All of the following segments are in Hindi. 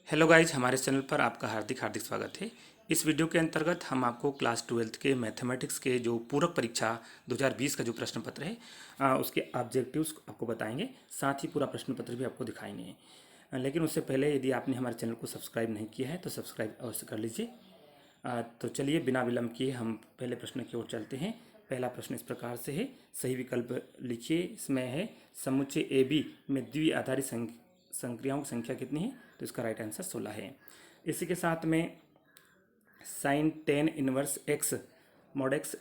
हेलो गाइज, हमारे चैनल पर आपका हार्दिक हार्दिक स्वागत है। इस वीडियो के अंतर्गत हम आपको क्लास 12th के मैथमेटिक्स के जो पूरक परीक्षा 2020 का जो प्रश्न पत्र है उसके ऑब्जेक्टिव्स आपको बताएंगे, साथ ही पूरा प्रश्न पत्र भी आपको दिखाएंगे। लेकिन उससे पहले यदि आपने हमारे चैनल को सब्सक्राइब नहीं किया है तो सब्सक्राइब अवश्य कर लीजिए। तो चलिए बिना विलम्ब किए हम पहले प्रश्न की ओर चलते हैं। पहला प्रश्न इस प्रकार से है, सही विकल्प लिखिए। इसमें है समुच्चय ए बी में द्विआधारी संक्रियाओं की संख्या कितनी है, तो इसका राइट आंसर 16 है। इसी के साथ में sine tan inverse X mod X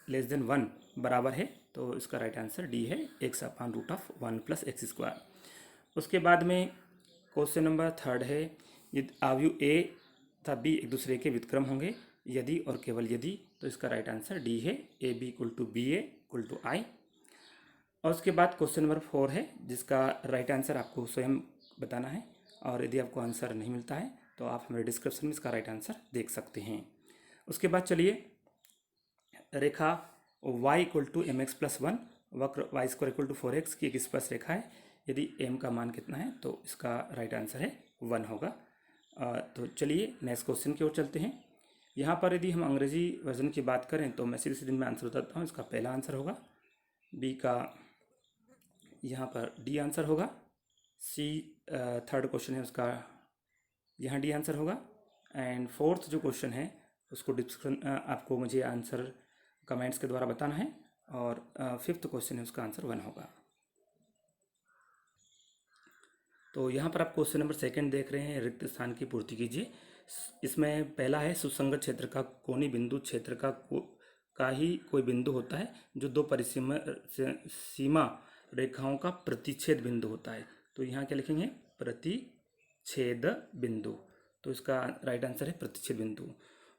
less than 1 बराबर है, तो इसका राइट आंसर डी है, X upon root of 1 plus X square. उसके बाद में क्वेश्चन नंबर 3 है, यदि अवयव ए तथा बी एक दूसरे के व्युत्क्रम होंगे यदि और केवल यदि, तो इसका राइट आंसर डी है, A B equal to B A equal to I. और उसके बाद क्वेश्चन नंबर 4 है, जिसका राइट आंसर आपको स्वयं बताना है, और यदि आपको आंसर नहीं मिलता है तो आप हमारे डिस्क्रिप्शन में इसका राइट आंसर देख सकते हैं। उसके बाद चलिए, रेखा y equal to M X plus 1 वक्र y square equal to 4x की एक स्पर्श रेखा है, यदि m का मान कितना है तो इसका राइट आंसर है 1 होगा। तो चलिए नेक्स्ट क्वेश्चन की ओर चलते हैं। यहाँ पर यदि हम अंग्रेजी वर्जन की बात करें तो मैं सीधे में आंसर बताता हूँ। इसका पहला आंसर होगा, बी का यहाँ पर डी आंसर होगा, सी थर्ड क्वेश्चन है उसका यहाँ डी आंसर होगा, एंड फोर्थ जो क्वेश्चन है उसको डिस्क्रिप्शन आपको मुझे आंसर कमेंट्स के द्वारा बताना है, और फिफ्थ क्वेश्चन है उसका आंसर 1 होगा। तो यहाँ पर आप क्वेश्चन नंबर 2 देख रहे हैं, रिक्त स्थान की पूर्ति कीजिए। इसमें पहला है, सुसंगत क्षेत्र का कोणीय बिंदु क्षेत्र का ही कोई बिंदु होता है जो दो सीमा रेखाओं का प्रतिच्छेद बिंदु होता है। तो यहाँ क्या लिखेंगे, प्रतिच्छेद बिंदु, तो इसका राइट आंसर है प्रतिच्छेद बिंदु।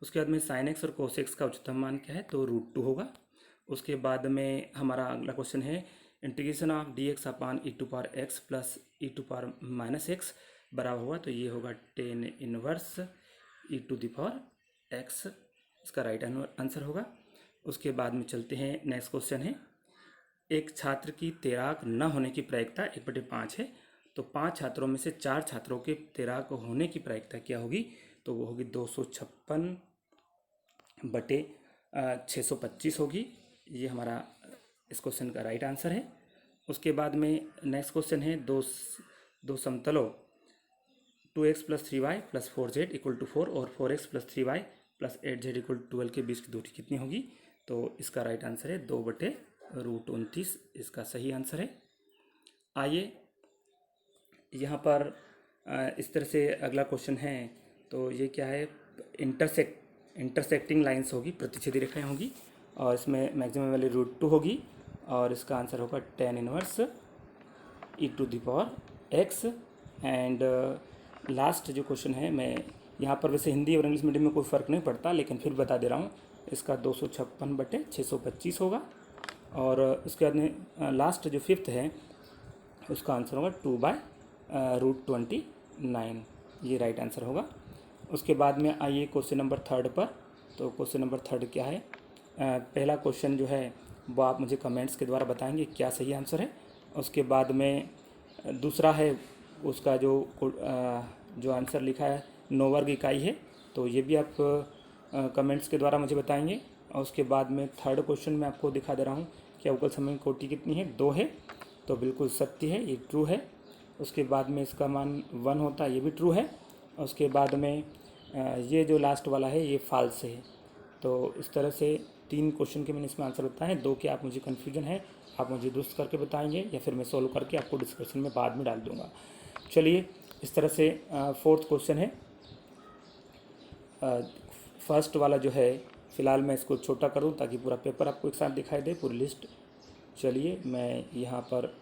उसके बाद में साइन एक्स और कोस एक्स का उच्चतम मान क्या है, तो √2 होगा। उसके बाद में हमारा अगला क्वेश्चन है, integration of d x upon e to power x plus e to power minus x बराबर होगा, तो ये होगा tan inverse E to the power x, इसका राइट आंसर होगा। उसके बाद में चलते हैं, नेक्स्ट क्वेश्चन है, एक छात्र की तैराक न होने की प्रायिकता 1/5 है, तो 5 छात्रों में से 4 छात्रों के तैराक होने की प्रायिकता क्या होगी, तो वो होगी 256/625 होगी। ये हमारा इस क्वेश्चन का राइट आंसर है। उसके बाद में नेक्स्ट क्वेश्चन है, दो समतलों 2x plus 3y plus 4z equal to 4 और 4x plus 3y plus 8z equal to 12 के बीच की दूरी कितनी होगी, तो इसका राइट आंसर है 2/√29, इसका सही आंसर है। आइए यहाँ पर इस तरह से अगला क्वेश्चन है, तो ये क्या है, इंटरसेक्टिंग लाइंस होगी, प्रतिच्छेदी रेखाएं होगी, और इसमें मैक्सिमम वैल्यू √2 होगी, और इसका आंसर होगा tan inverse E to the power X. And last जो क्वेश्चन है, मैं यहाँ पर वैसे हिंदी और इंग्लिश मीडियम में कोई फ़र्क नहीं पड़ता, लेकिन फिर बता दे रहा हूँ, इसका 256/625 होगा। और उसके बाद में लास्ट जो फिफ्थ है उसका आंसर होगा 2/√29, ये राइट आंसर होगा। उसके बाद में आइए क्वेश्चन नंबर 3 पर। तो क्वेश्चन नंबर 3 क्या है, पहला क्वेश्चन जो है वो आप मुझे कमेंट्स के द्वारा बताएंगे क्या सही आंसर है। उसके बाद में दूसरा है, उसका जो आंसर लिखा है 9 वर्ग इकाई है, तो ये भी आप कमेंट्स के द्वारा मुझे बताएंगे। और उसके बाद में थर्ड क्वेश्चन में आपको दिखा दे रहा हूँ कि अवकल समय की कोटि कितनी है, 2 है, तो बिल्कुल सत्य है, ये ट्रू है। उसके बाद में इसका मान 1 होता है, ये भी ट्रू है। उसके बाद में ये जो लास्ट वाला है ये फॉल्स है। तो इस तरह से 3 क्वेश्चन के मैंने इसमें आंसर बताए हैं। 2 के आप मुझे कन्फ्यूजन है, आप मुझे दुरुस्त करके बताएंगे, या फिर मैं सोल्व करके आपको डिस्कशन में बाद में डाल दूंगा। चलिए, इस तरह से फोर्थ क्वेश्चन है, फर्स्ट वाला जो है, फ़िलहाल मैं इसको छोटा करूं ताकि पूरा पेपर आपको एक साथ दिखाई दे, पूरी लिस्ट। चलिए, मैं यहाँ पर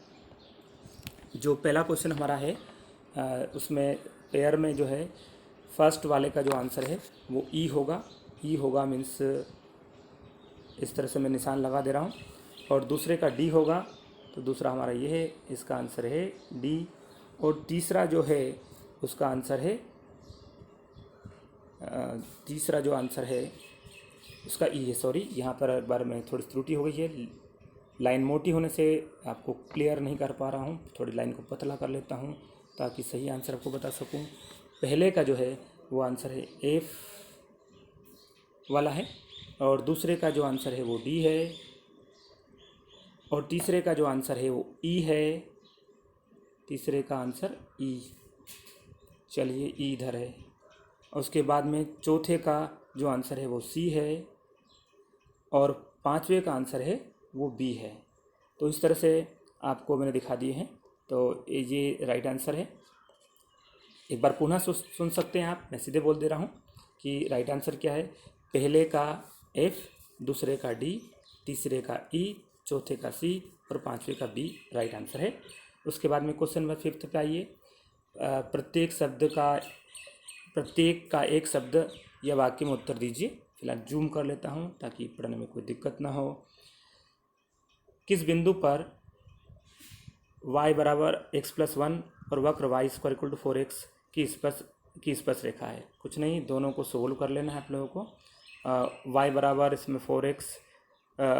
जो पहला क्वेश्चन हमारा है उसमें पेयर में जो है फर्स्ट वाले का जो आंसर है वो ई होगा, मीन्स इस तरह से मैं निशान लगा दे रहा हूँ। और दूसरे का डी होगा, तो दूसरा हमारा ये है, इसका आंसर है डी। और तीसरा जो है उसका आंसर है, तीसरा जो आंसर है उसका ई है। सॉरी, यहाँ पर एक बार में थोड़ी त्रुटि हो गई है, लाइन मोटी होने से आपको क्लियर नहीं कर पा रहा हूँ, थोड़ी लाइन को पतला कर लेता हूँ ताकि सही आंसर आपको बता सकूँ। पहले का जो है वो आंसर है एफ वाला है, और दूसरे का जो आंसर है वो डी है, और तीसरे का जो आंसर है वो ई है, तीसरे का आंसर ई। चलिए ई इधर है। और उसके बाद में चौथे का जो आंसर है वो सी है, और पांचवे का आंसर है वो बी है। तो इस तरह से आपको मैंने दिखा दिए हैं। तो ये राइट आंसर है। एक बार पुनः सुन सकते हैं आप, मैं सीधे बोल दे रहा हूँ कि राइट आंसर क्या है। पहले का एफ, दूसरे का डी, तीसरे का ई, चौथे का सी और पांचवे का बी राइट आंसर है। उसके बाद में क्वेश्चन नंबर 5 पे आइए। प्रत्येक का एक शब्द या वाक्य में उत्तर दीजिए। फिलहाल जूम कर लेता हूँ ताकि पढ़ने में कोई दिक्कत ना हो। किस बिंदु पर y बराबर x+1 और वक्र y² = 4x की स्पर्श रेखा है? कुछ नहीं, दोनों को सोल्व कर लेना है आप लोगों को। y बराबर इसमें 4x,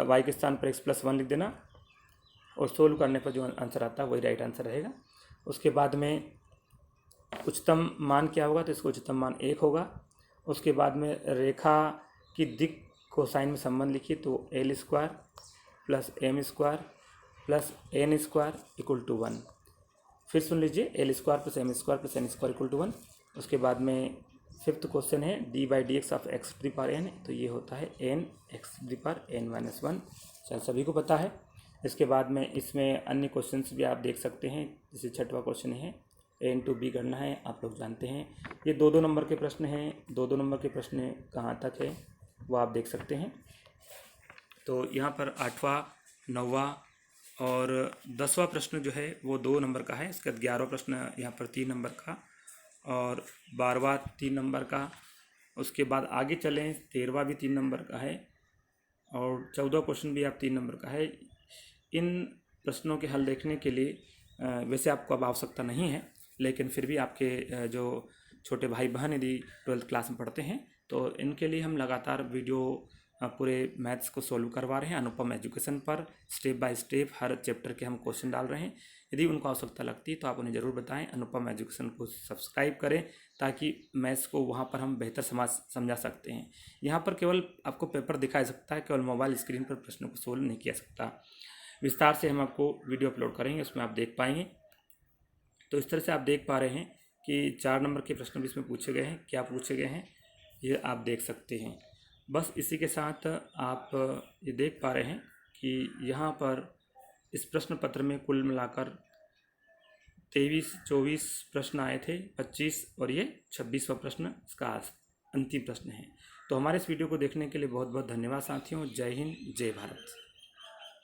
y के स्थान पर x+1 लिख देना, और सोल्व करने पर जो आंसर आता है वही राइट आंसर रहेगा। उसके बाद में उच्चतम मान क्या होगा, तो इसको उच्चतम मान 1 होगा। उसके बाद में रेखा की दिक् कोसाइन में संबंध लिखिए, तो l² + m² + n² = 1। फिर सुन लीजिए, l² + m² + n² = 1। उसके बाद में 5th क्वेश्चन है d/dx ऑफ x⁴n, तो ये होता है n x⁴n-1। शायद सभी को पता है। इसके बाद में इसमें अन्य क्वेश्चंस भी आप देख सकते हैं। जैसे 6वां क्वेश्चन है a/b करना है, आप लोग जानते हैं। ये 2-2 नंबर के प्रश्न हैं। 2-2 नंबर के प्रश्न कहाँ तक है वो आप देख सकते हैं। तो यहाँ पर 8वां, 9वां और 10वां प्रश्न जो है वो 2 नंबर का है। इसका 11वां प्रश्न यहाँ पर 3 नंबर का, और 12वां 3 नंबर का। उसके बाद आगे चलें, 13वां भी 3 नंबर का है, और 14वां क्वेश्चन भी आप 3 नंबर का है। इन प्रश्नों के हल देखने के लिए वैसे आपको अब आवश्यकता नहीं है, लेकिन फिर भी आपके जो छोटे भाई बहन यदि 12th क्लास में पढ़ते हैं तो इनके लिए हम लगातार वीडियो पूरे मैथ्स को सॉल्व करवा रहे हैं। अनुपम एजुकेशन पर step by step her chapter के हम क्वेश्चन डाल रहे हैं। यदि उनको आवश्यकता लगती है तो आप उन्हें ज़रूर बताएं। अनुपम एजुकेशन को सब्सक्राइब करें ताकि मैथ्स को वहाँ पर हम बेहतर समझा सकते हैं। यहाँ पर केवल आपको पेपर दिखाया सकता है, केवल मोबाइल स्क्रीन पर प्रश्नों को सोल्व नहीं किया सकता। विस्तार से हम आपको वीडियो अपलोड करेंगे, उसमें आप देख पाएंगे। तो इस तरह से आप देख पा रहे हैं कि 4 नंबर के प्रश्न भी इसमें पूछे गए हैं। क्या पूछे गए हैं ये आप देख सकते हैं। बस इसी के साथ आप ये देख पा रहे हैं कि यहाँ पर इस प्रश्न पत्र में कुल मिलाकर 23-24 प्रश्न आए थे, 25 और ये 26वां प्रश्न इसका अंतिम प्रश्न है। तो हमारे इस वीडियो को देखने के लिए बहुत बहुत धन्यवाद साथियों। जय हिंद, जय भारत।